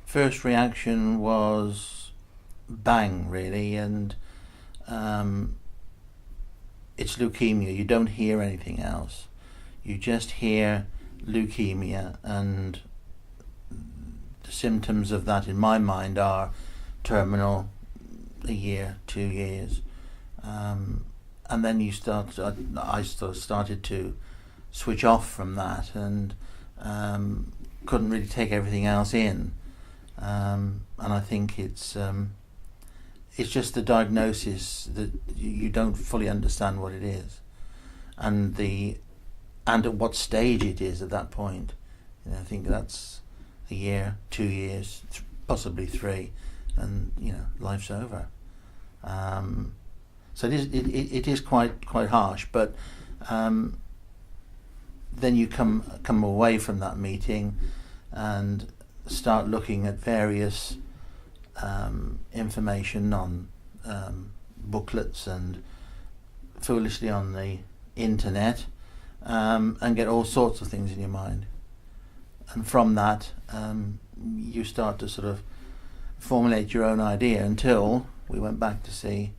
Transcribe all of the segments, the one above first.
first reaction was bang, really, and it's leukemia. You don't hear anything else. You just hear leukemia, and the symptoms of that in my mind are terminal, a year, 2 years. And then I started to switch off from that, and couldn't really take everything else in. And I think it's just the diagnosis that you don't fully understand what it is, and at what stage it is at that point. I think that's a year, 2 years, possibly 3, and life's over. So it is quite harsh, but then you come away from that meeting and start looking at various information on booklets and foolishly on the internet, and get all sorts of things in your mind. And from that, you start to sort of formulate your own idea, until we went back to see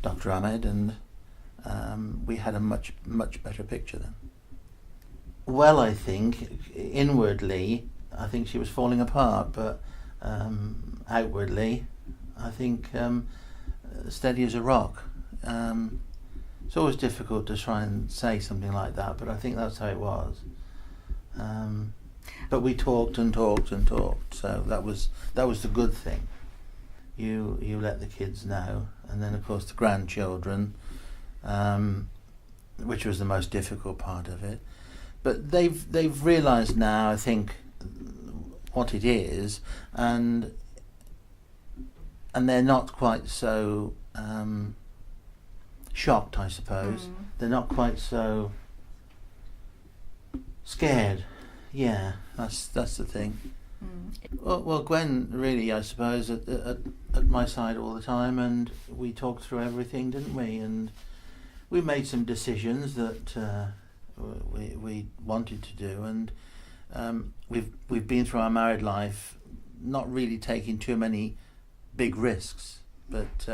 Dr. Ahmed, and we had a much better picture then. Well, I think inwardly, I think she was falling apart, but outwardly, I think steady as a rock. It's always difficult to try and say something like that, but I think that's how it was. But we talked and talked and talked, so that was the good thing. You let the kids know, and then of course the grandchildren, which was the most difficult part of it. But they've realised now, I think, what it is, and they're not quite so shocked, I suppose. They're not quite so scared. Yeah, that's the thing. Well, Gwen really, I suppose, at my side all the time, and we talked through everything, didn't we? And we made some decisions that we wanted to do, and we've been through our married life not really taking too many big risks, but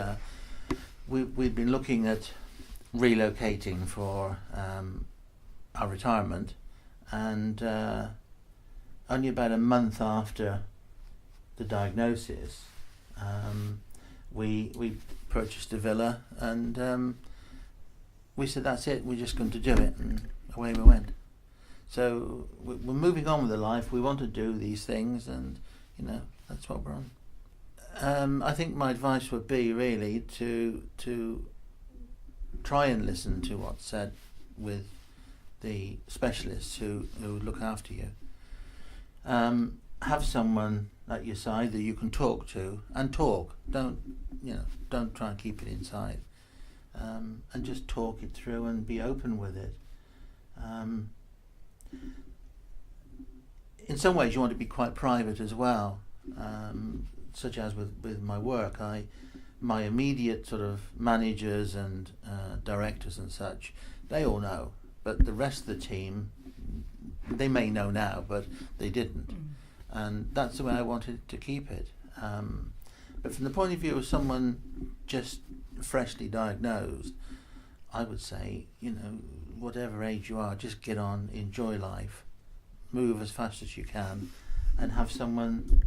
we've been looking at relocating for our retirement, and only about a month after the diagnosis, we purchased a villa, and we said, that's it, we're just going to do it, and away we went. So we're moving on with the life. We want to do these things, and that's what we're on. I think my advice would be really to try and listen to what's said with the specialists who look after you. Have someone at your side that you can talk to, and talk. Don't try and keep it inside, and just talk it through and be open with it. In some ways you want to be quite private as well, such as with my work. My immediate sort of managers and directors and such, they all know, but the rest of the team, they may know now, but they didn't. And that's the way I wanted to keep it. But from the point of view of someone just freshly diagnosed, I would say, whatever age you are, just get on, enjoy life, move as fast as you can, and have someone,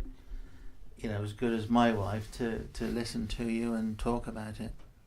as good as my wife to listen to you and talk about it.